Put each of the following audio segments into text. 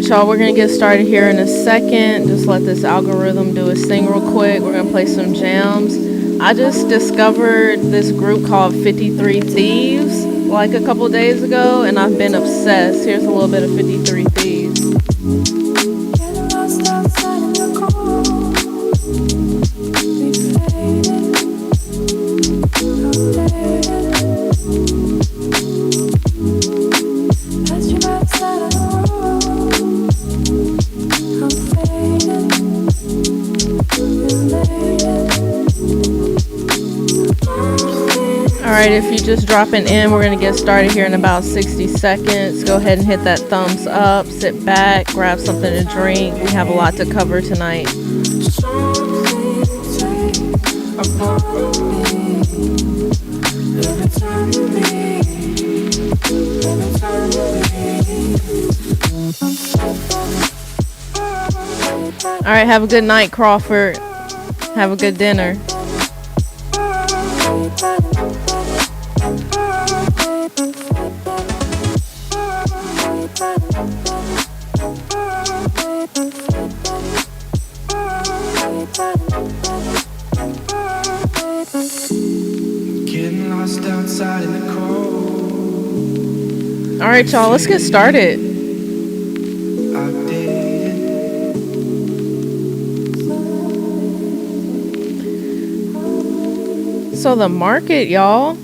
Alright, y'all, we're gonna get started here in a second. Just let this algorithm do its thing real quick. We're gonna play some jams. I just discovered this group called 53 Thieves like a couple days ago, and I've been obsessed. Here's a little bit of 53 Thieves. Alright, if you're just dropping in, we're going to get started here in about 60 seconds. Go ahead and hit that thumbs up, sit back, grab something to drink. We have a lot to cover tonight. Alright, have a good night, Crawford. Have a good dinner. All right, y'all, let's get started. So the market, y'all,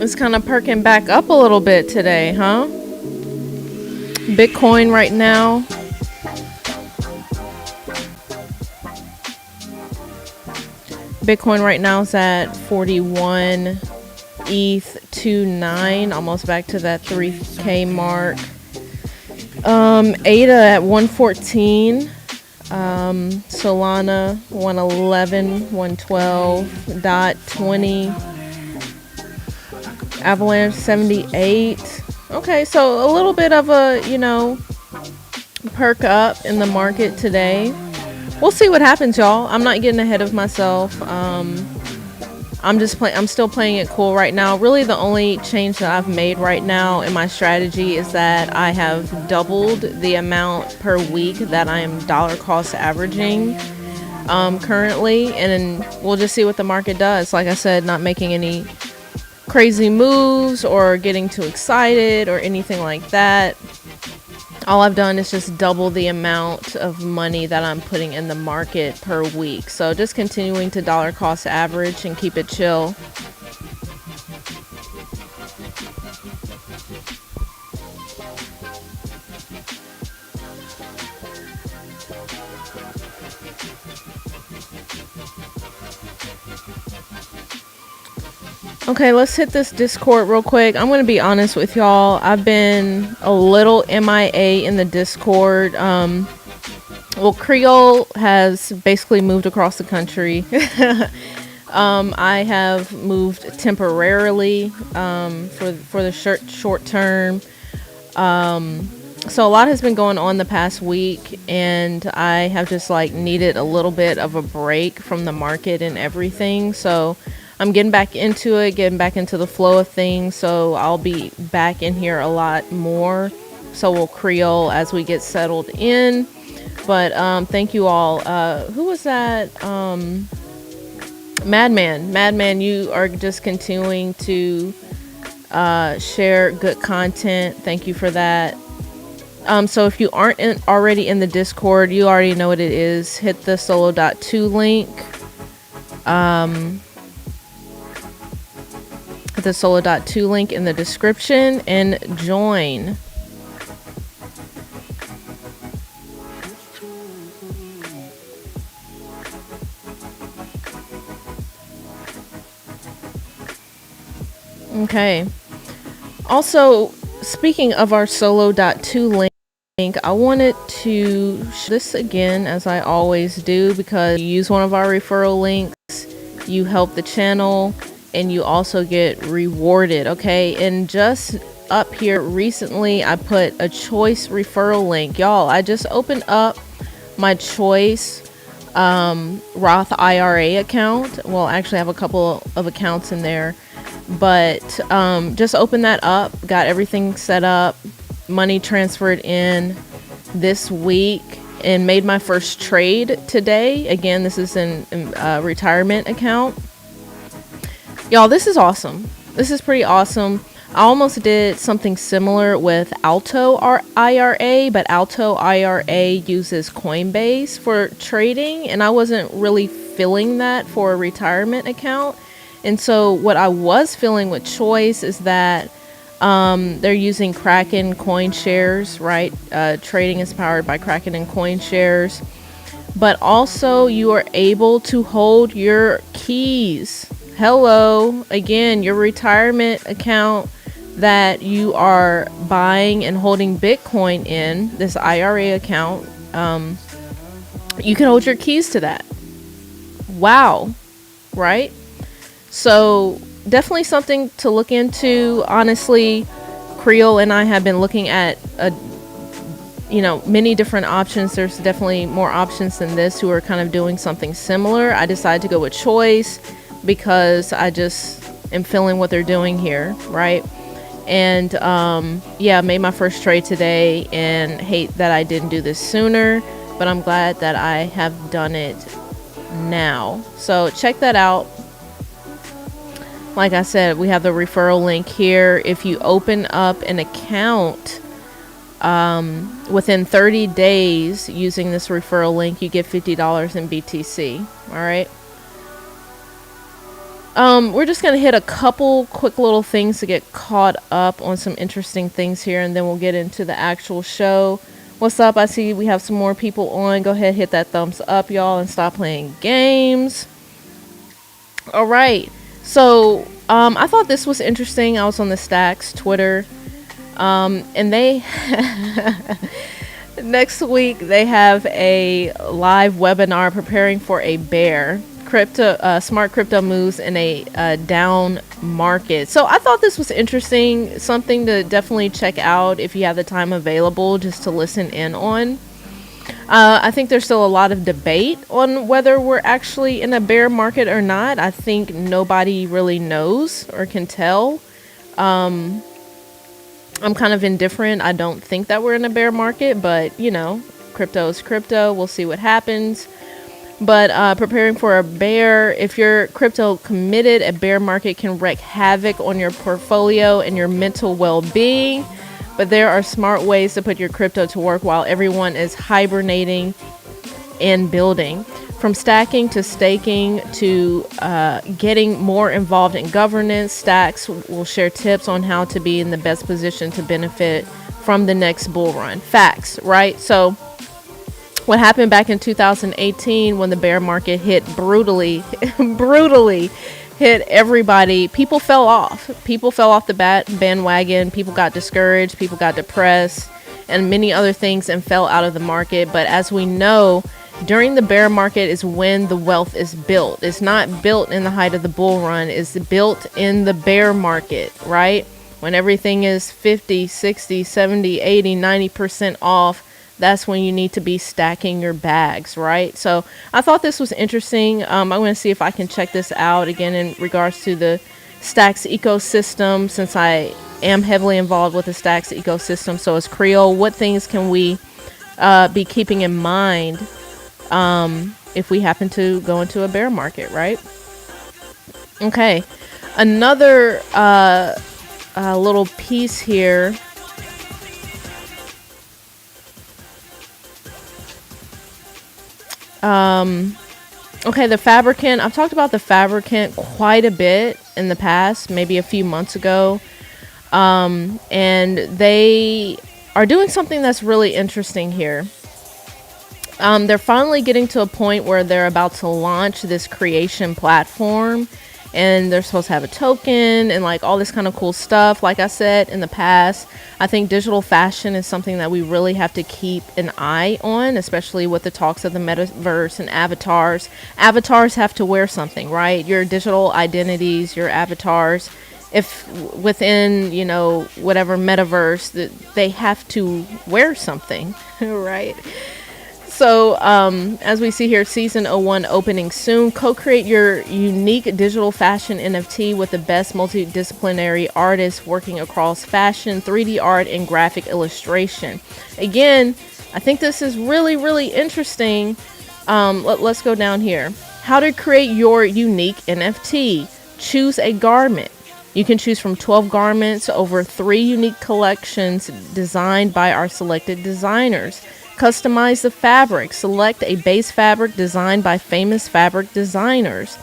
is kind of perking back up a little bit today, huh? Bitcoin right now, is at 41 ETH 2.9, almost back to that 3K mark. ADA at 114. Solana 111, 112, dot 20, Avalanche 78. Okay, so a little bit of a, perk up in the market today. We'll see what happens, y'all. I'm not getting ahead of myself. I'm still playing it cool right now. Really, the only change that I've made right now in my strategy is that I have doubled the amount per week that I'm dollar cost averaging currently, and we'll just see what the market does. Like I said, not making any crazy moves or getting too excited or anything like that. All I've done is just double the amount of money that I'm putting in the market per week. So just continuing to dollar cost average and keep it chill. Okay, let's hit this Discord real quick. I'm going to be honest with y'all. I've been a little MIA in the Discord. Well, Creole has basically moved across the country. I have moved temporarily for the short term. So a lot has been going on the past week, and I have just needed a little bit of a break from the market and everything. So I'm getting back into it, getting back into the flow of things. So I'll be back in here a lot more. So will Creole as we get settled in. But thank you all. Who was that? Madman, you are just continuing to share good content. Thank you for that. So if you aren't already in the Discord, you already know what it is. Hit the solo.2 link. The solo.2 link in the description and join. Okay. Also, speaking of our solo.2 link, I wanted to share this again, as I always do, because you use one of our referral links, you help the channel, and you also get rewarded. Okay, and just up here recently I put a choice referral link. Y'all, I just opened up my choice Roth IRA account. Well, actually I have a couple of accounts in there, but just open that up, got everything set up, money transferred in, this week and made my first trade today. Again, this is in a retirement account. Y'all, this is awesome. This is pretty awesome. I almost did something similar with Alto IRA, but Alto IRA uses Coinbase for trading, and I wasn't really feeling that for a retirement account. And so what I was feeling with Choice is that they're using Kraken coin shares, right? Trading is powered by Kraken and coin shares. But also you are able to hold your keys. Hello, again, your retirement account that you are buying and holding Bitcoin in, this IRA account, you can hold your keys to that. Wow, right? So definitely something to look into. Honestly, Creole and I have been looking at many different options. There's definitely more options than this who are kind of doing something similar. I decided to go with Choice because I just am feeling what they're doing here, right? And made my first trade today and hate that I didn't do this sooner, but I'm glad that I have done it now. So check that out. Like I said, we have the referral link here. If you open up an account within 30 days using this referral link, you get $50 in BTC. All right. We're just going to hit a couple quick little things to get caught up on some interesting things here, and then we'll get into the actual show. What's up? I see we have some more people on. Go ahead, hit that thumbs up, y'all, and stop playing games. All right. So I thought this was interesting. I was on the StockX Twitter, and they next week they have a live webinar preparing for a bear. Smart crypto moves in a down market. So I thought this was interesting, something to definitely check out if you have the time available just to listen in on. I think there's still a lot of debate on whether we're actually in a bear market or not. I think nobody really knows or can tell. I'm kind of indifferent. I don't think that we're in a bear market, but crypto is crypto. We'll see what happens. But preparing for a bear, if you're crypto committed, a bear market can wreak havoc on your portfolio and your mental well-being. But there are smart ways to put your crypto to work while everyone is hibernating and building. From stacking to staking to getting more involved in governance, StockX will share tips on how to be in the best position to benefit from the next bull run. Facts, right? So what happened back in 2018 when the bear market hit brutally hit everybody, people fell off the bandwagon. People got discouraged, people got depressed, and many other things, and fell out of the market. But as we know, during the bear market is when the wealth is built. It's not built in the height of the bull run. It's built in the bear market, right? When everything is 50, 60, 70, 80, 90% off, that's when you need to be stacking your bags, right? So I thought this was interesting. I'm going to see if I can check this out again in regards to the StockX ecosystem, since I am heavily involved with the StockX ecosystem. So as Creole, what things can we be keeping in mind if we happen to go into a bear market, right? Okay, another little piece here. Okay, the Fabricant. I've talked about the Fabricant quite a bit in the past, maybe a few months ago. And they are doing something that's really interesting here. They're finally getting to a point where they're about to launch this creation platform, and they're supposed to have a token and like all this kind of cool stuff. Like I said in the past, I think digital fashion is something that we really have to keep an eye on, especially with the talks of the Metaverse and avatars. Avatars have to wear something, right? Your digital identities, your avatars, if within, whatever Metaverse, they have to wear something, right? So as we see here, season 01 opening soon. Co-create your unique digital fashion NFT with the best multidisciplinary artists working across fashion, 3D art, and graphic illustration. Again, I think this is really, really interesting. Let's go down here. How to create your unique NFT. Choose a garment. You can choose from 12 garments over 3 unique collections designed by our selected designers. Customize the fabric. Select a base fabric designed by famous fabric designers.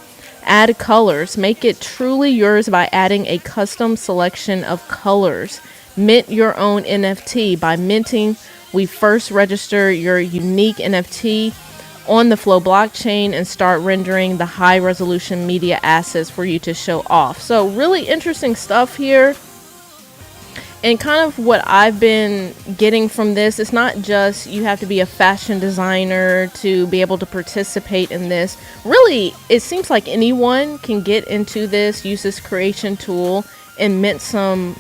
Add colors. Make it truly yours by adding a custom selection of colors. Mint your own NFT. By minting, we first register your unique NFT on the Flow blockchain and start rendering the high resolution media assets for you to show off. So really interesting stuff here. And kind of what I've been getting from this, it's not just you have to be a fashion designer to be able to participate in this. Really, it seems like anyone can get into this, use this creation tool, and mint some,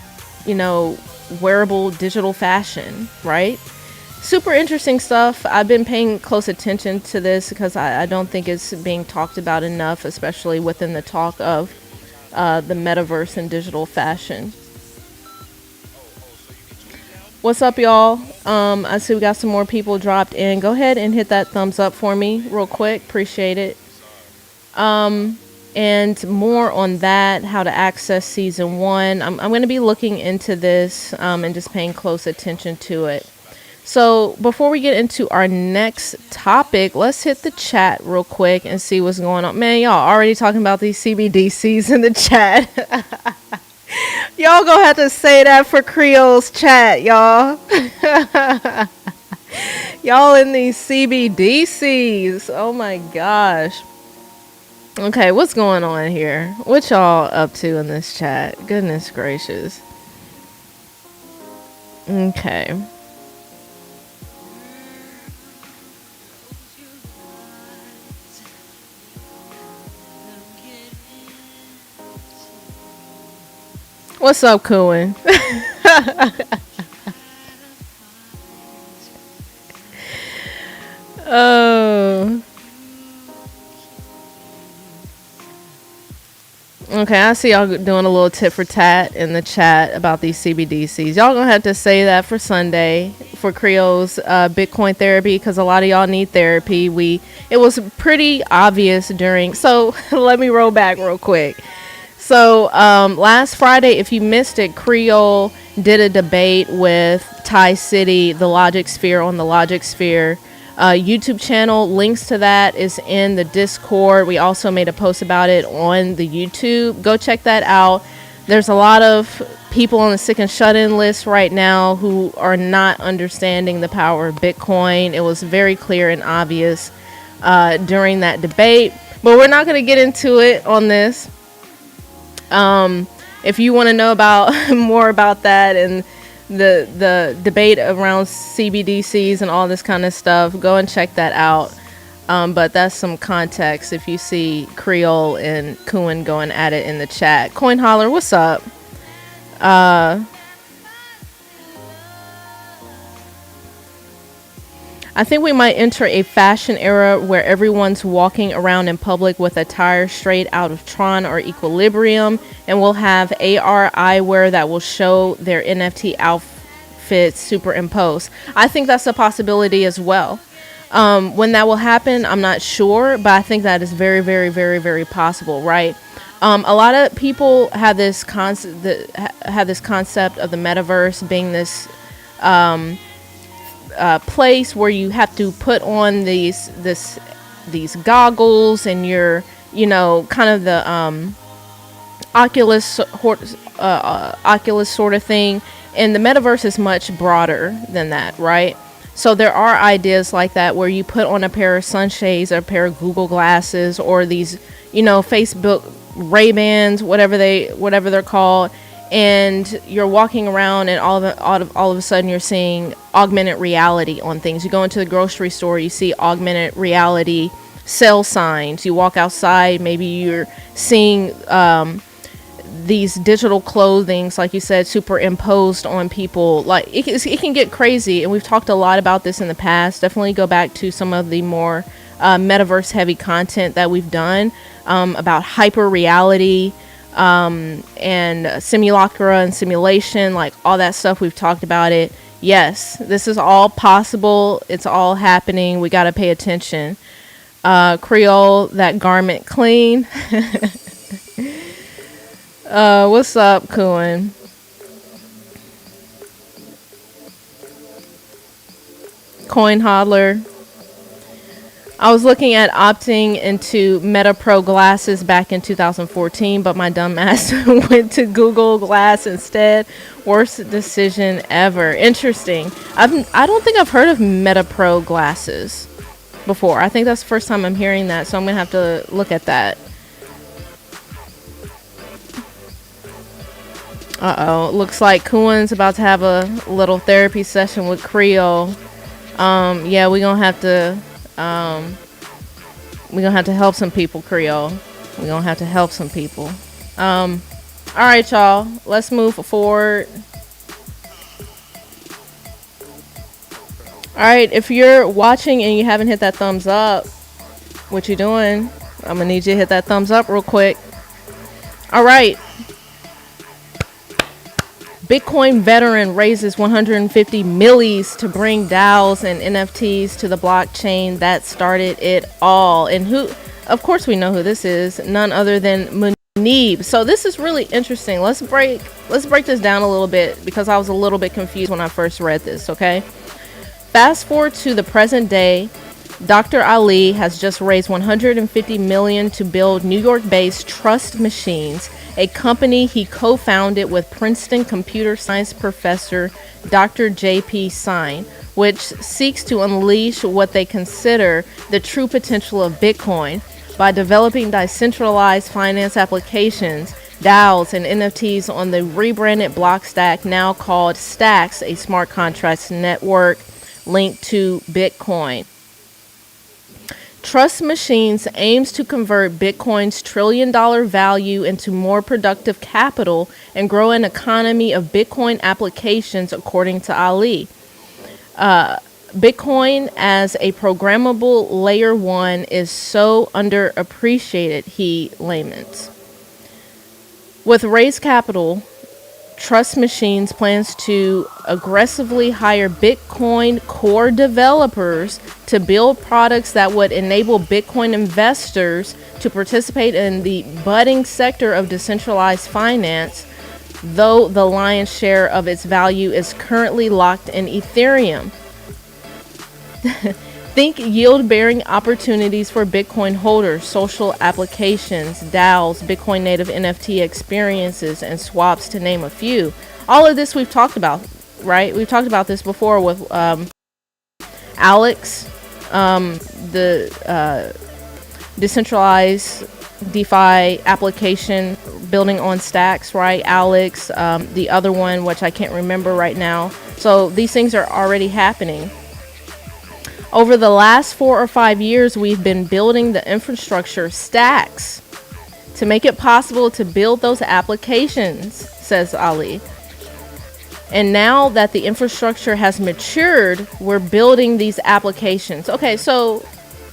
wearable digital fashion, right? Super interesting stuff. I've been paying close attention to this because I don't think it's being talked about enough, especially within the talk of the metaverse and digital fashion. What's up, y'all? I see we got some more people dropped in. Go ahead and hit that thumbs up for me real quick. Appreciate it. And more on that, how to access season 1. I'm going to be looking into this and just paying close attention to it. So before we get into our next topic, let's hit the chat real quick and see what's going on. Man, y'all already talking about these CBDCs in the chat. Y'all gonna have to say that for Creole's chat, y'all. Y'all in these CBDCs. Oh my gosh. Okay, what's going on here? What y'all up to in this chat? Goodness gracious. Okay. What's up, Cohen? Oh. Okay, I see y'all doing a little tit for tat in the chat about these CBDCs. Y'all gonna have to say that for Sunday for Creole's Bitcoin therapy, because a lot of y'all need therapy. It was pretty obvious during. So let me roll back real quick. So last Friday, if you missed it, Creole did a debate with Thai City, the Logic Sphere, on the Logic Sphere YouTube channel. Links to that is in the Discord. We also made a post about it on the YouTube. Go check that out. There's a lot of people on the sick and shut-in list right now who are not understanding the power of Bitcoin. It was very clear and obvious during that debate. But we're not going to get into it on this. If you want to know about more about that and the debate around CBDCs and all this kind of stuff, go and check that out. But that's some context if you see Creole and Kuhn going at it in the chat. Coin Holler, what's up? I think we might enter a fashion era where everyone's walking around in public with attire straight out of Tron or Equilibrium, and we'll have AR eyewear that will show their NFT outfits superimposed. I think that's a possibility as well. When that will happen, I'm not sure, but I think that is very, very, very, very possible, right? A lot of people have this concept of the metaverse being this place where you have to put on these goggles and you're kind of the Oculus sort of thing, and the metaverse is much broader than that, right? So there are ideas like that where you put on a pair of sunshades or a pair of Google glasses or these Facebook Ray-Bans, whatever they're called, and you're walking around and all of a sudden you're seeing augmented reality on things. You go into the grocery store, you see augmented reality sale signs. You walk outside, maybe you're seeing these digital clothings, like you said, superimposed on people. Like it can get crazy, and we've talked a lot about this in the past. Definitely go back to some of the more metaverse heavy content that we've done about hyper reality and simulacra and simulation, like all that stuff. We've talked about it. Yes, this is all possible. It's all happening. We got to pay attention. Creole, that garment clean. What's up, Kuhn? Coin hodler. I was looking at opting into Meta Pro glasses back in 2014, but my dumb ass went to Google Glass instead. Worst decision ever. Interesting. I don't think I've heard of Meta Pro glasses before. I think that's the first time I'm hearing that, so I'm gonna have to look at that. Looks like Kuhn's about to have a little therapy session with Creole. Yeah, we're gonna have to help some people, Creole. We're gonna have to help some people. All right, y'all, let's move forward. All right, if you're watching and you haven't hit that thumbs up, what you doing? I'm gonna need you to hit that thumbs up real quick. All right. Bitcoin veteran raises 150 millis to bring DAOs and NFTs to the blockchain that started it all. And who, of course we know who this is, none other than Muneeb. So this is really interesting. Let's break this down a little bit because I was a little bit confused when I first read this, okay? Fast forward to the present day, Dr. Ali has just raised 150 million to build New York-based Trust Machines, a company he co-founded with Princeton computer science professor Dr. J.P. Sine, which seeks to unleash what they consider the true potential of Bitcoin by developing decentralized finance applications, DAOs, and NFTs on the rebranded block stack now called StockX, a smart contracts network linked to Bitcoin. Trust Machines aims to convert Bitcoin's trillion-dollar value into more productive capital and grow an economy of Bitcoin applications, according to Ali. Bitcoin as a programmable layer 1 is so underappreciated, he laments. With raised capital, Trust Machines plans to aggressively hire Bitcoin core developers to build products that would enable Bitcoin investors to participate in the budding sector of decentralized finance, though the lion's share of its value is currently locked in Ethereum. Think yield-bearing opportunities for Bitcoin holders, social applications, DAOs, Bitcoin native NFT experiences, and swaps, to name a few. All of this we've talked about, right? We've talked about this before with Alex, the decentralized DeFi application building on stacks, right? Alex, the other one, which I can't remember right now. So these things are already happening. Over the last 4 or 5 years, we've been building the infrastructure stacks to make it possible to build those applications, says Ali. And now that the infrastructure has matured, we're building these applications. Okay, so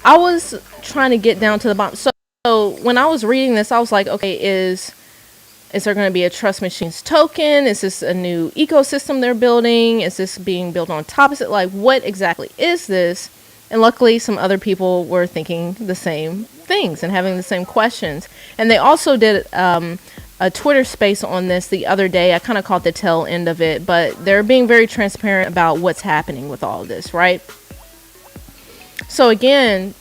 I was trying to get down to the bottom. So when I was reading this, I was like, okay, is there going to be a Trust Machines token? Is this a new ecosystem they're building? Is this being built on top? Is it like, what exactly is this? And luckily, some other people were thinking the same things and having the same questions. And they also did a Twitter space on this the other day. I kind of caught the tail end of it, but they're being very transparent about what's happening with all of this, right? So again,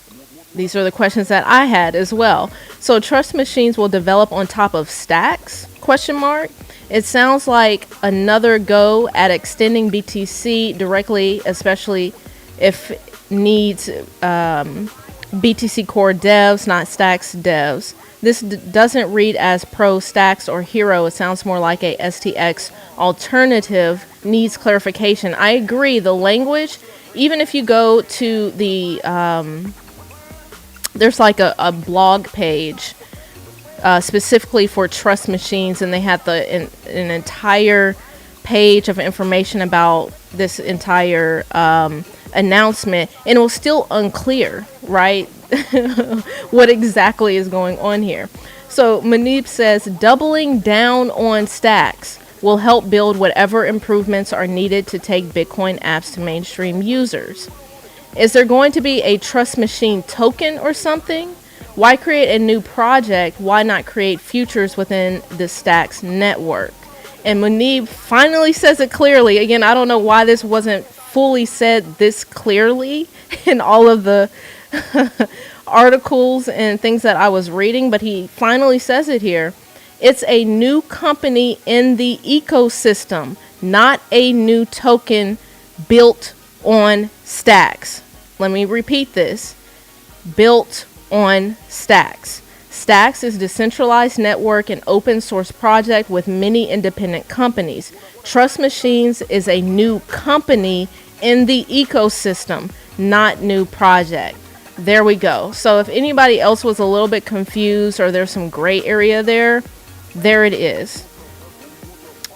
these are the questions that I had as well. So Trust Machines will develop on top of stacks? Question mark. It sounds like another go at extending BTC directly, especially if it needs BTC core devs, not stacks devs. This doesn't read as pro stacks or hero. It sounds more like a STX alternative, needs clarification. I agree. The language, even if you go to the there's like a blog page specifically for Trust Machines, and they had an entire page of information about this entire announcement, and it was still unclear, right? What exactly is going on here. So Muneeb says doubling down on stacks. will help build whatever improvements are needed to take Bitcoin apps to mainstream users. Is there going to be a trust machine token or something? Why create a new project? Why not create futures within the StockX network? And Munib finally says it clearly. Again, I don't know why this wasn't fully said this clearly in all of the articles and things that I was reading, but he finally says it here. It's a new company in the ecosystem, not a new token built on StockX. Let me repeat this. Built on StockX. StockX is a decentralized network and open source project with many independent companies. Trust Machines is a new company in the ecosystem, not new project. There we go. So if anybody else was a little bit confused or there's some gray area there it is.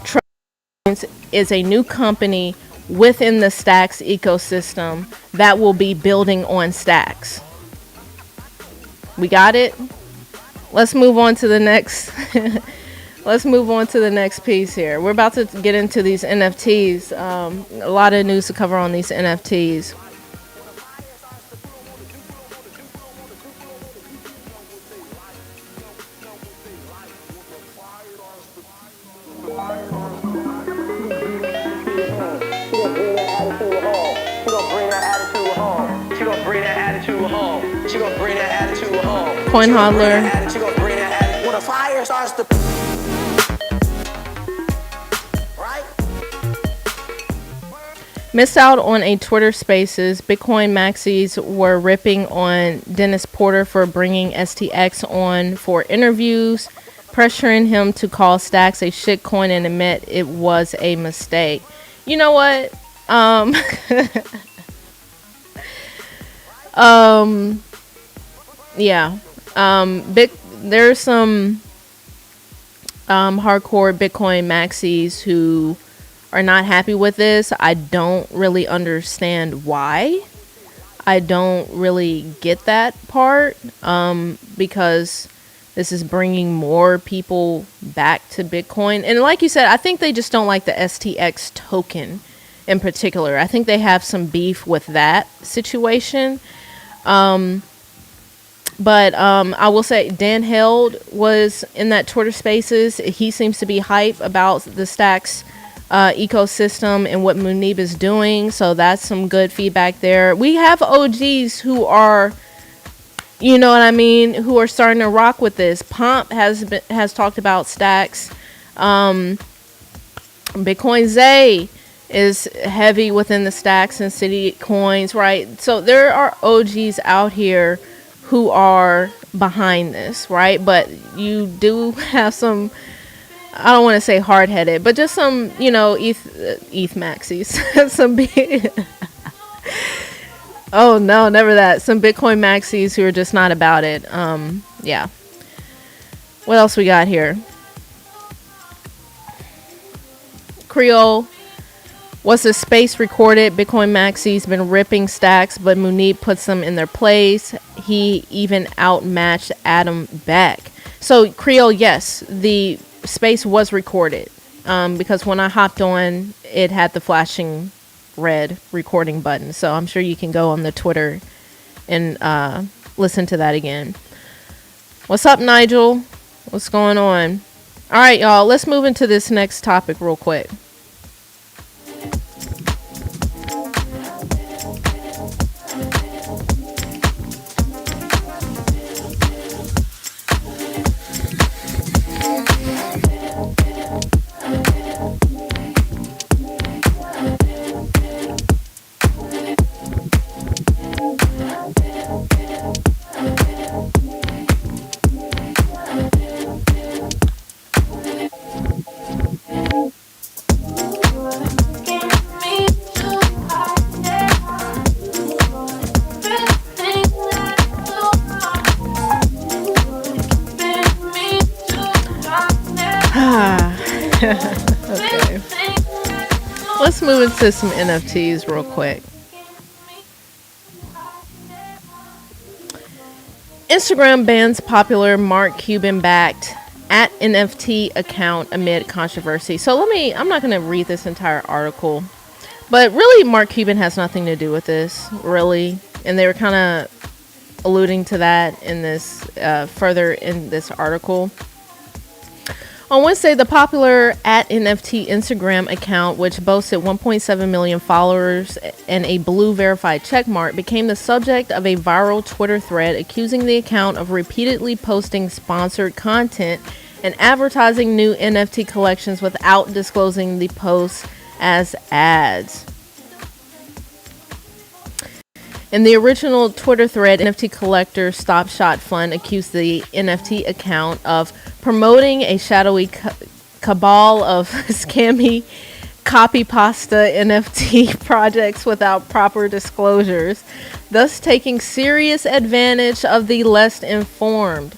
Trust Machines is a new company within the StockX ecosystem that will be building on StockX. We got it? Let's move on to the next let's move on to the next piece here. We're about to get into these NFTs. A lot of news to cover on these NFTs. Coin hodler. Missed out on a Twitter Spaces. Bitcoin maxis were ripping on Dennis Porter for bringing STX on for interviews, pressuring him to call StockX a shitcoin and admit it was a mistake. You know what? Yeah. There's some hardcore Bitcoin maxis who are not happy with this. I don't really understand why. I don't really get that part, because this is bringing more people back to Bitcoin. And like you said, I think they just don't like the STX token in particular. I think they have some beef with that situation. But I will say Dan Held was in that Twitter Spaces. He seems to be hype about the StockX ecosystem and what Munib is doing. So that's some good feedback there. We have OGs who are, you know what I mean, who are starting to rock with this. Pomp has talked about StockX. Bitcoin Zay is heavy within the StockX and City Coins, right? So there are OGs out here who are behind this, right? But you do have some, I don't want to say hard-headed, but just some, you know, ETH maxis. Some oh no, never that. Some Bitcoin maxis who are just not about it. Yeah. What else we got here? Creole. Was the space recorded? Bitcoin maxis been ripping StockX, but Munib puts them in their place. He even outmatched Adam Beck. So Creole, yes, the space was recorded, because when I hopped on, it had the flashing red recording button. So I'm sure you can go on the Twitter and listen to that again. What's up, Nigel? What's going on? All right, y'all. Let's move into this next topic real quick. Okay. Let's move into some NFTs real quick. Instagram bans popular Mark Cuban-backed at NFT account amid controversy. So I'm not going to read this entire article, but really Mark Cuban has nothing to do with this, really. And they were kind of alluding to that in this, further in this article. On Wednesday, the popular at NFT Instagram account, which boasted 1.7 million followers and a blue verified checkmark, became the subject of a viral Twitter thread accusing the account of repeatedly posting sponsored content and advertising new NFT collections without disclosing the posts as ads. In the original Twitter thread, NFT collector Stop Shot Fund accused the NFT account of promoting a shadowy cabal of scammy copy pasta NFT projects without proper disclosures, thus taking serious advantage of the less informed.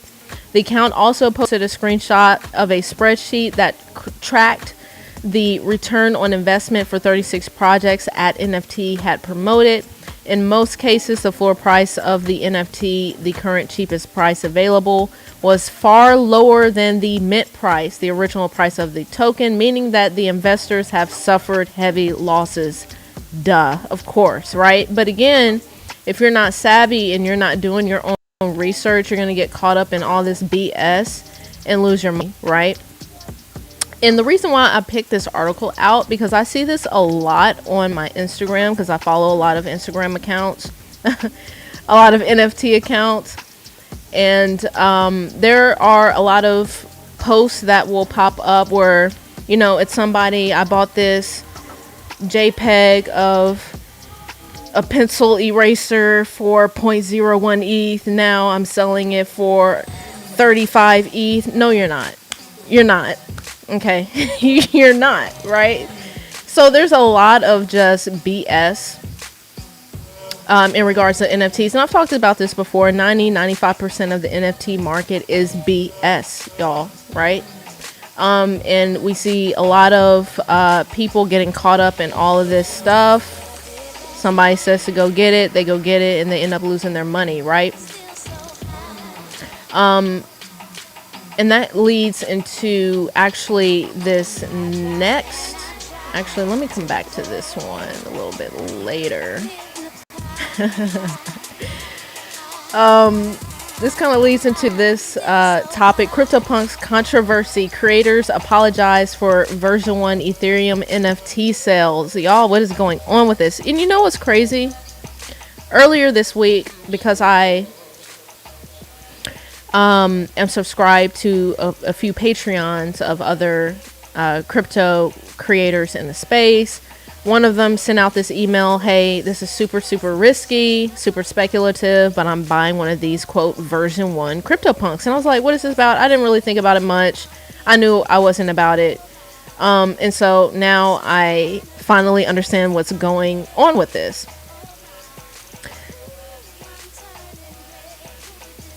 The account also posted a screenshot of a spreadsheet that tracked the return on investment for 36 projects at NFT had promoted. In most cases, the floor price of the NFT, the current cheapest price available, was far lower than the mint price, the original price of the token, meaning that the investors have suffered heavy losses. Duh, of course, right? But again, if you're not savvy and you're not doing your own research, you're going to get caught up in all this BS and lose your money, right? And the reason why I picked this article out, because I see this a lot on my Instagram, because I follow a lot of Instagram accounts, a lot of NFT accounts. And there are a lot of posts that will pop up where, you know, it's somebody, I bought this JPEG of a pencil eraser for 0.01 ETH. Now I'm selling it for 35 ETH. No, you're not. You're not. Okay. You're not, right? So there's a lot of just BS in regards to NFTs. And I've talked about this before. 95% of the NFT market is BS, y'all, right? And we see a lot of people getting caught up in all of this stuff. Somebody says to go get it, they go get it, and they end up losing their money, right? And that leads into actually this next. Actually, let me come back to this one a little bit later. This kind of leads into this topic. CryptoPunks Controversy. Creators apologize for version 1 Ethereum NFT sales. Y'all, what is going on with this? And you know what's crazy? Earlier this week, because I am subscribed to a few Patreons of other crypto creators in the space. One of them sent out this email, hey, this is super, super risky, super speculative, but I'm buying one of these, quote, version 1 CryptoPunks. And I was like, what is this about? I didn't really think about it much. I knew I wasn't about it. And so now I finally understand what's going on with this.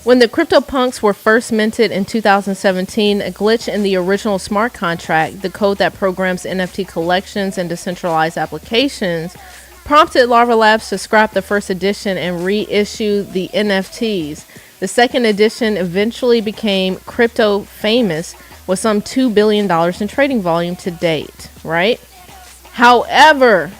When the CryptoPunks were first minted in 2017, a glitch in the original smart contract, the code that programs NFT collections and decentralized applications, prompted Larva Labs to scrap the first edition and reissue the NFTs. The second edition eventually became crypto famous with some $2 billion in trading volume to date, right? However,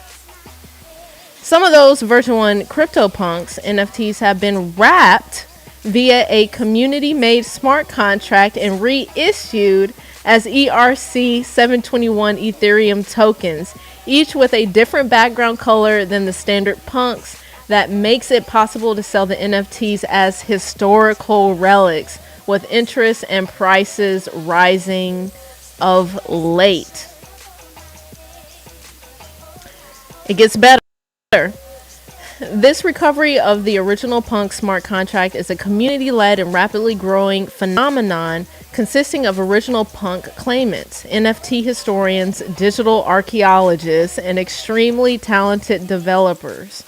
some of those version 1 CryptoPunks NFTs have been wrapped via a community-made smart contract and reissued as ERC 721 Ethereum tokens, each with a different background color than the standard punks that makes it possible to sell the NFTs as historical relics, with interest and prices rising of late. It gets better. This recovery of the original Punk smart contract is a community-led and rapidly growing phenomenon consisting of original Punk claimants, NFT historians, digital archaeologists, and extremely talented developers.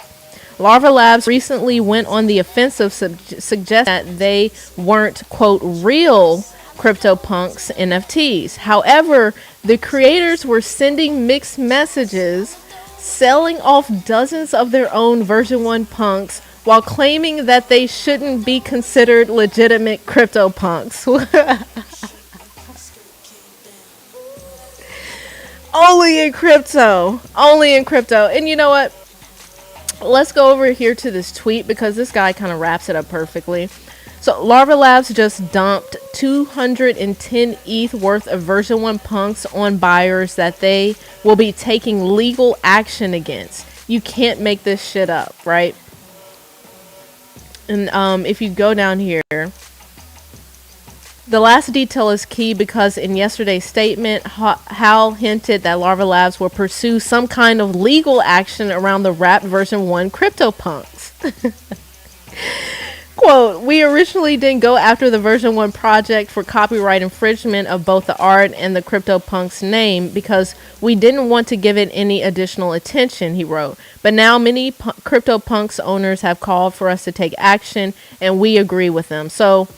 Larva Labs recently went on the offensive, suggesting that they weren't, quote, real CryptoPunks NFTs. However, the creators were sending mixed messages, selling off dozens of their own version 1 punks while claiming that they shouldn't be considered legitimate CryptoPunks. Only in crypto. Only in crypto. And you know what? Let's go over here to this tweet because this guy kind of wraps it up perfectly. So Larva Labs just dumped 210 ETH worth of version 1 punks on buyers that they will be taking legal action against. You can't make this shit up, right? And if you go down here, the last detail is key because in yesterday's statement, Hal hinted that Larva Labs will pursue some kind of legal action around the wrapped version 1 CryptoPunks. Quote, we originally didn't go after the version 1 project for copyright infringement of both the art and the CryptoPunks name because we didn't want to give it any additional attention, he wrote. But now many CryptoPunks owners have called for us to take action and we agree with them. So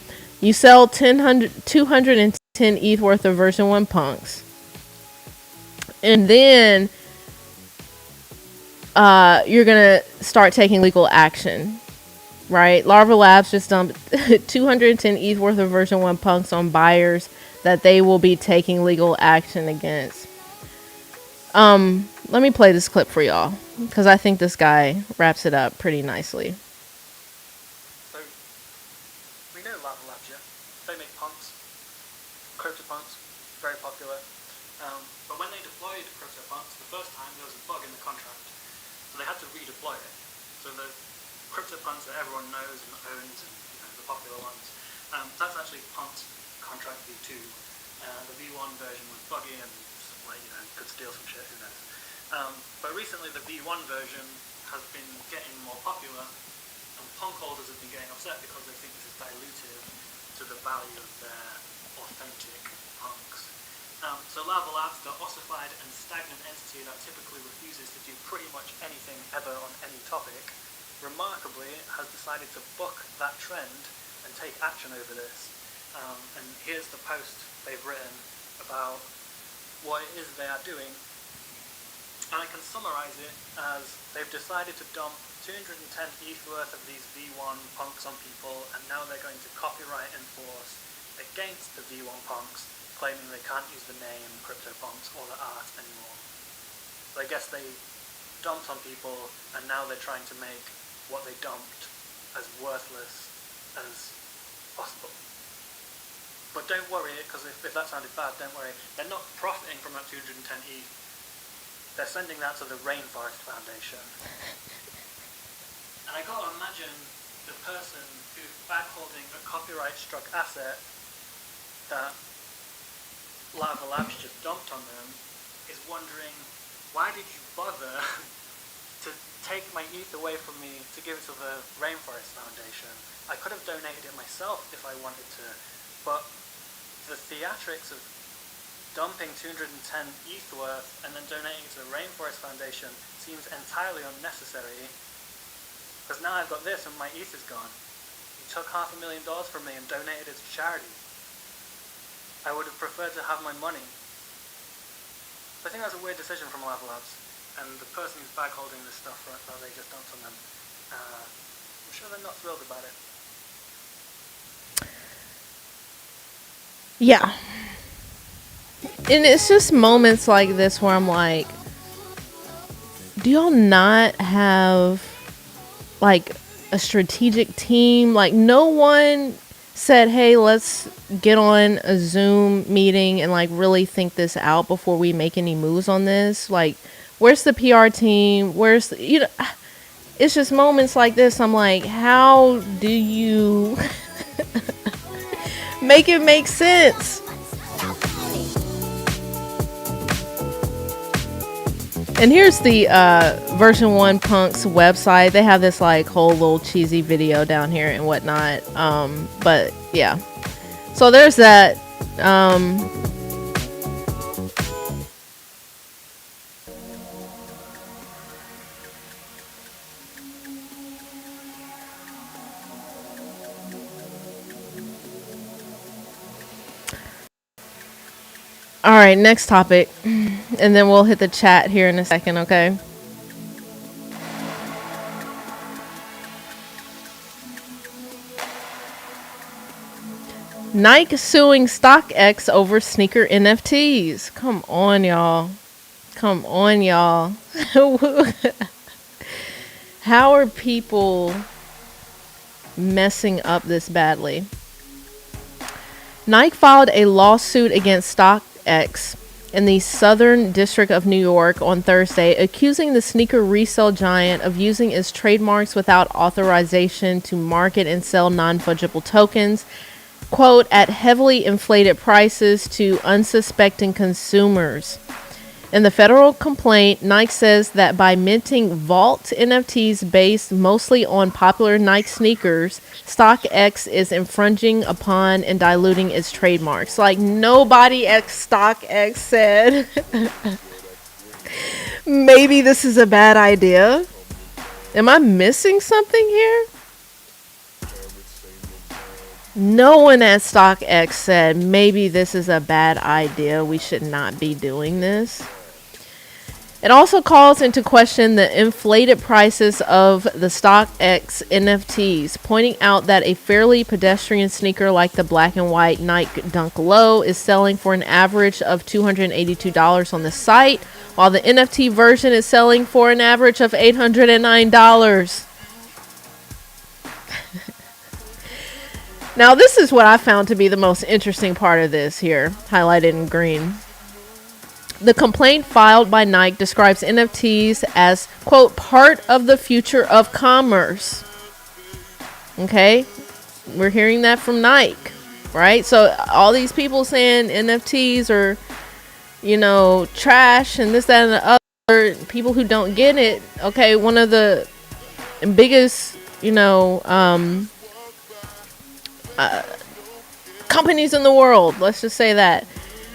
you sell 210 ETH worth of version 1 punks. And then you're going to start taking legal action. Right? Larva Labs just dumped 210 ETH worth of version 1 punks on buyers that they will be taking legal action against. Let me play this clip for y'all because I think this guy wraps it up pretty nicely. So, we know Larva Labs, yeah? They make punks, CryptoPunks, very popular. But when they deployed CryptoPunks the first time, there was a bug in the contract. So they had to redeploy it. So the CryptoPunks that everyone knows and owns, and the popular ones, that's actually Punks Contract V2. The V1 version was buggy and could steal some shit, who knows. But recently the V1 version has been getting more popular, and punk holders have been getting upset because they think this is dilutive to the value of their authentic punks. So Larva Labs, the ossified and stagnant entity that typically refuses to do pretty much anything ever on any topic, remarkably has decided to buck that trend and take action over this. And here's the post they've written about what it is they are doing. And I can summarize it as they've decided to dump 210 ETH worth of these V1 punks on people, and now they're going to copyright enforce against the V1 punks, claiming they can't use the name CryptoPunks or the art anymore. So I guess they dumped on people, and now they're trying to make what they dumped as worthless as possible. But don't worry, because if that sounded bad, don't worry. They're not profiting from that 210 ETH. They're sending that to the Rainforest Foundation. And I gotta imagine the person who's back holding a copyright-struck asset that Larva Labs just dumped on them is wondering, why did you bother to take my ETH away from me to give it to the Rainforest Foundation? I could have donated it myself if I wanted to, but the theatrics of dumping 210 ETH worth and then donating it to the Rainforest Foundation seems entirely unnecessary, because now I've got this and my ETH is gone. You took $500,000 from me and donated it to charity. I would have preferred to have my money. So I think that's a weird decision from Larva Labs. And the person who's back holding this stuff that they just dumped on them, I'm sure they're not thrilled about it. Yeah. And it's just moments like this where I'm like, do y'all not have like a strategic team? Like no one said, hey, let's get on a Zoom meeting and like really think this out before we make any moves on this. Like, where's the PR team? Where's the, it's just moments like this. I'm like, how do you make it make sense? And here's the version 1 punks website. They have this like whole little cheesy video down here and whatnot. But yeah, so there's that. All right, next topic, and then we'll hit the chat here in a second, okay? Nike suing StockX over sneaker NFTs. Come on, y'all. Come on, y'all. How are people messing up this badly? Nike filed a lawsuit against StockX in the Southern District of New York on Thursday, accusing the sneaker resale giant of using its trademarks without authorization to market and sell non-fungible tokens, quote, at heavily inflated prices to unsuspecting consumers. In the federal complaint, Nike says that by minting vault NFTs based mostly on popular Nike sneakers, StockX is infringing upon and diluting its trademarks. Like, nobody at StockX said, maybe this is a bad idea. Am I missing something here? No one at StockX said, maybe this is a bad idea. We should not be doing this. It also calls into question the inflated prices of the StockX NFTs, pointing out that a fairly pedestrian sneaker like the black and white Nike Dunk Low is selling for an average of $282 on the site, while the NFT version is selling for an average of $809. Now, this is what I found to be the most interesting part of this here, highlighted in green. The complaint filed by Nike describes NFTs as, quote, part of the future of commerce. Okay? We're hearing that from Nike, right? So all these people saying NFTs are, you know, trash and this, that, and the other, people who don't get it. Okay, one of the biggest, you know, companies in the world, let's just say that.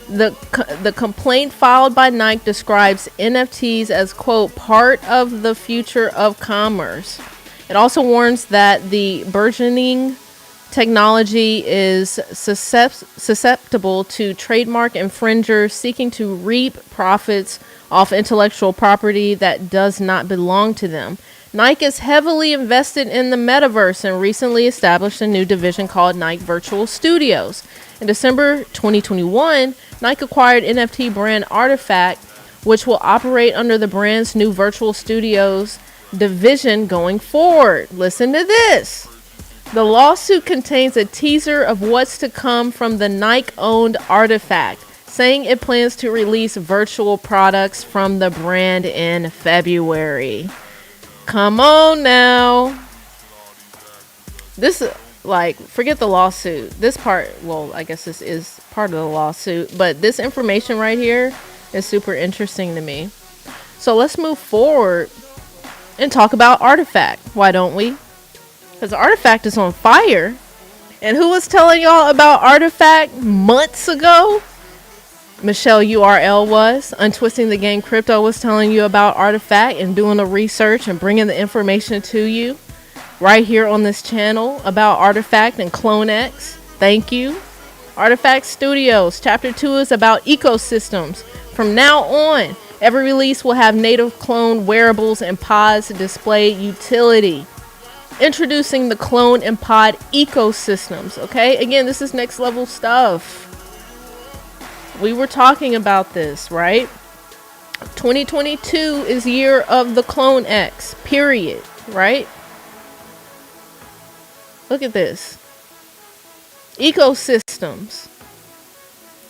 The complaint filed by Nike describes NFTs as, quote, part of the future of commerce. It also warns that the burgeoning technology is susceptible to trademark infringers seeking to reap profits off intellectual property that does not belong to them. Nike is heavily invested in the Metaverse and recently established a new division called Nike Virtual Studios. In December 2021, Nike acquired NFT brand Artifact, which will operate under the brand's new Virtual Studios division going forward. Listen to this. The lawsuit contains a teaser of what's to come from the Nike-owned Artifact, saying it plans to release virtual products from the brand in February. Come on now. This, like, forget the lawsuit. This part, well, I guess this is part of the lawsuit, but this information right here is super interesting to me. So let's move forward and talk about Artifact. Why don't we? Because Artifact is on fire. And who was telling y'all about Artifact months ago? Michelle URL was. Untwisting the Game Crypto was telling you about Artifact and doing the research and bringing the information to you right here on this channel about Artifact and Clone X. Thank you. Artifact Studios. Chapter 2 is about ecosystems. From now on, every release will have native clone wearables and pods to display utility. Introducing the clone and pod ecosystems. Okay, again, this is next level stuff. We were talking about this, right? 2022 is year of the Clone X, period, right? Look at this. Ecosystems.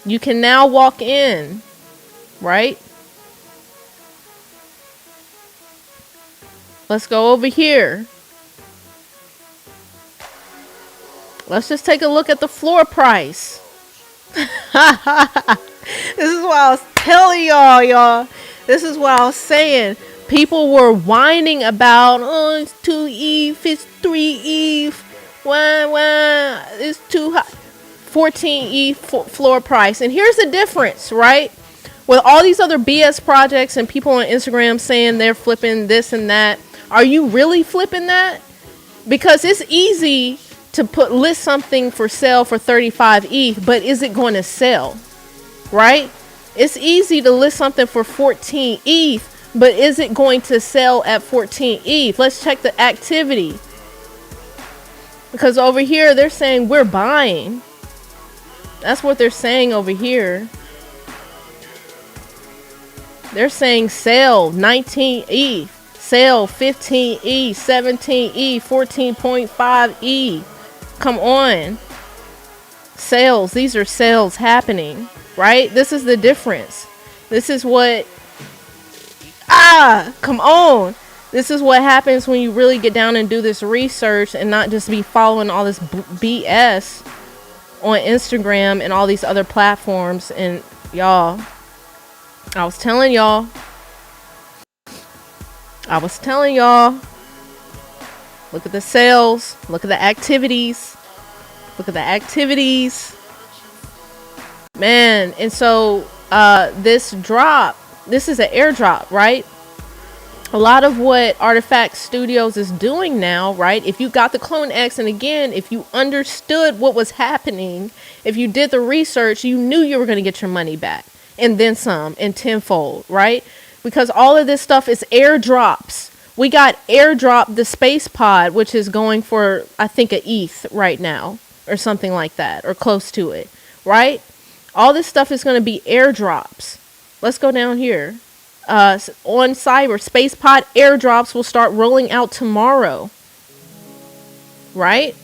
You can now walk in, right? Let's go over here. Let's just take a look at the floor price. This is what I was telling y'all. This is what I was saying. People were whining about, oh, it's 2 ETH, it's 3 ETH. Why, it's too high. 14 ETH floor price. And here's the difference, right? With all these other BS projects and people on Instagram saying they're flipping this and that. Are you really flipping that? Because it's easy to list something for sale for 35 ETH, but is it going to sell? Right? It's easy to list something for 14 ETH, but is it going to sell at 14 ETH? Let's check the activity. Because over here, they're saying we're buying. That's what they're saying over here. They're saying sell 19E, sell 15E, 17E, 14.5E. Come on. Sales. These are sales happening, right? This is the difference. This is what... come on. This is what happens when you really get down and do this research and not just be following all this BS on Instagram and all these other platforms. And y'all, I was telling y'all, look at the sales, look at the activities, man. And so this is an airdrop, right? A lot of what Artifact Studios is doing now, right? If you got the Clone X, and again, if you understood what was happening, if you did the research, you knew you were going to get your money back and then some, and tenfold, right? Because all of this stuff is airdrops. We got airdrop the space pod, which is going for, I think, a ETH right now or something like that, or close to it, right? All this stuff is going to be airdrops. Let's go down here. On cyber space pod airdrops will start rolling out tomorrow, right?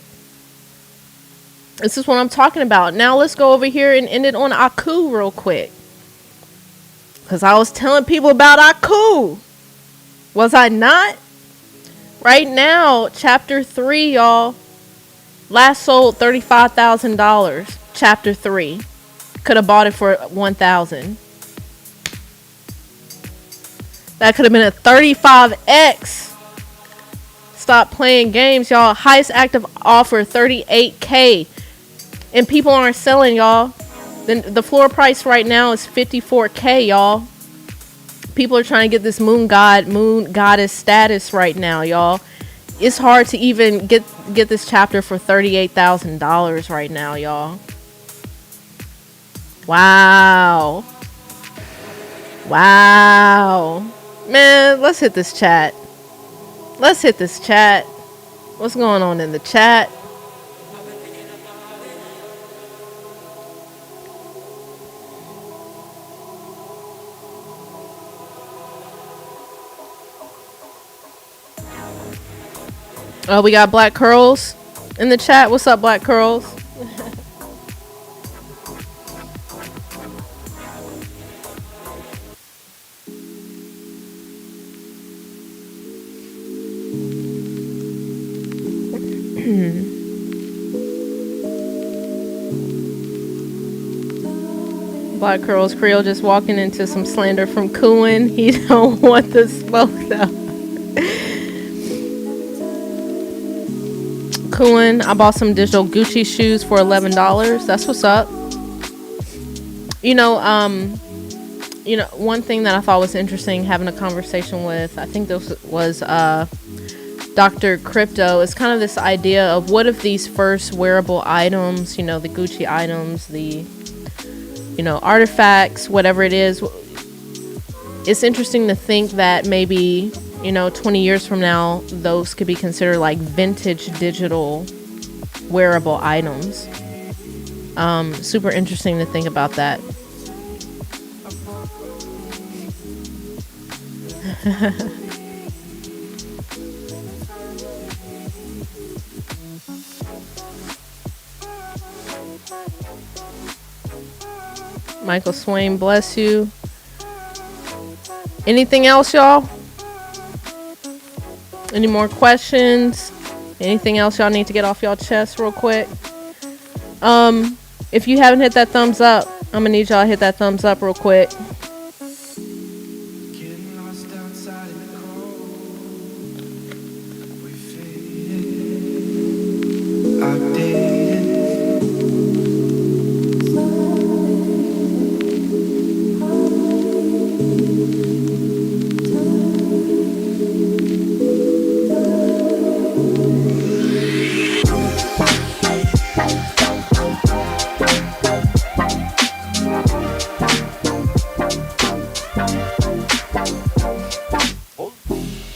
This is what I'm talking about. Now let's go over here and end it on Aku real quick, because I was telling people about Aku, was I not? Right now, chapter 3, y'all, last sold $35,000. Chapter 3 could have bought it for $1,000. That could have been a 35x. Stop playing games, y'all. Highest active offer, 38K. And people aren't selling, y'all. The floor price right now is 54K, y'all. People are trying to get this moon goddess status right now, y'all. It's hard to even get this chapter for $38,000 right now, y'all. Wow. Man, let's hit this chat. What's going on in the chat? Oh, we got Black Curls in the chat. What's up, Black Curls? Black Curls Creole just walking into some slander from Kuhn. He don't want the smoke though. Kuhn, I bought some digital Gucci shoes for $11. That's what's up. You know, one thing that I thought was interesting, having a conversation with, I think this was Dr. Crypto, is kind of this idea of what if these first wearable items, you know, the Gucci items, the, you know, artifacts, whatever it is. It's interesting to think that maybe, you know, 20 years from now, those could be considered like vintage digital wearable items. Super interesting to think about that. Michael Swain, bless you. Anything else, y'all? Any more questions? Anything else y'all need to get off y'all chest real quick? If you haven't hit that thumbs up, I'm gonna need y'all to hit that thumbs up real quick.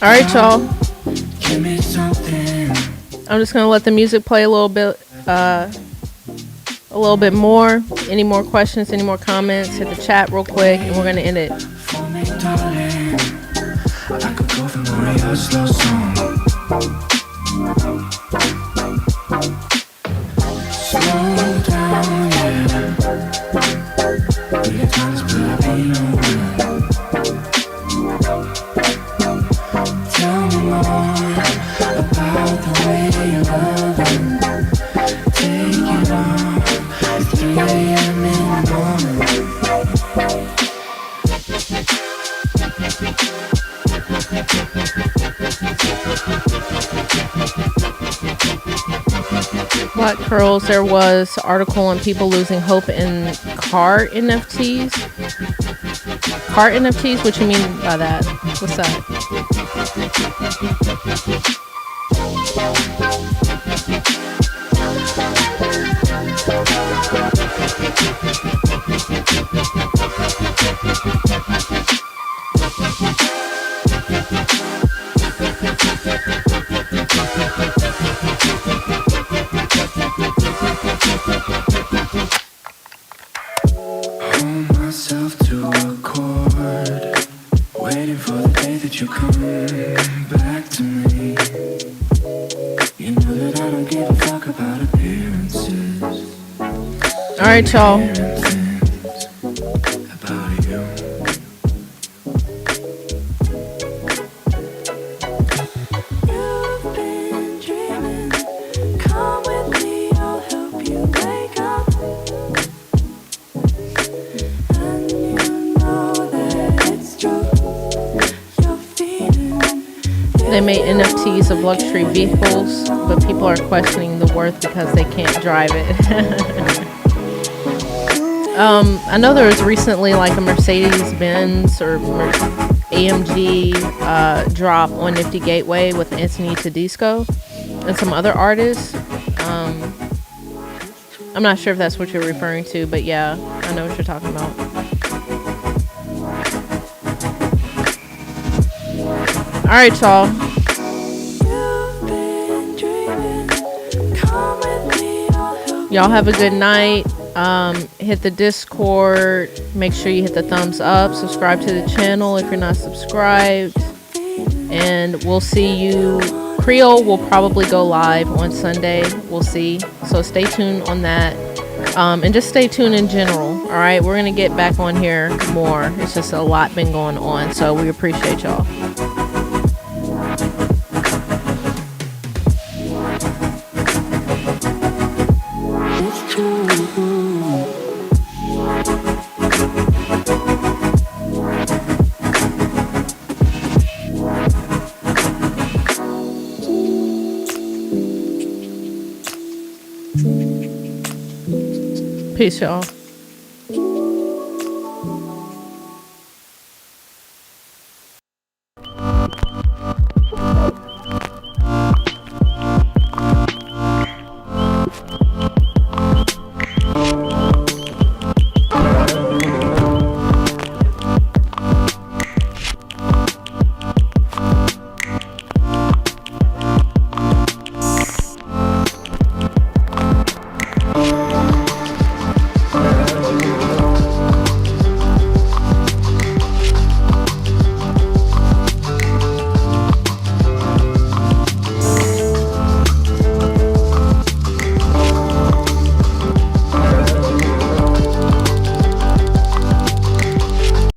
All right, y'all. I'm just gonna let the music play a little bit more. Any more questions? Any more comments? Hit the chat real quick, and we're gonna end it. I could go for more of your slow song. Slow down, yeah. We can try this, but I'll be nowhere. Tell me more about the way you love it. Take it off. It's 3 a.m. in the morning. Black Curls, there was an article on people losing hope in car NFTs. Car NFTs? What you mean by that? What's that? Hold myself to a chord, waiting for the day that you come back to me. You know that I don't give a fuck about appearances. All right, y'all. About you. You've been dreaming. Come with me, I'll help you wake up. And you know that it's true. You're feeling. They made NFTs of luxury vehicles, but people are questioning the worth because they can't drive it. I know there was recently like a Mercedes-Benz or AMG drop on Nifty Gateway with Anthony Tedesco and some other artists. I'm not sure if that's what you're referring to, but yeah, I know what you're talking about. All right, y'all. Y'all have a good night. Hit the Discord. Make sure you hit the thumbs up. Subscribe to the channel if you're not subscribed. And we'll see you. Creole will probably go live on Sunday. We'll see. So stay tuned on that. And just stay tuned in general. All right. We're going to get back on here more. It's just a lot been going on. So we appreciate y'all. Peace, y'all.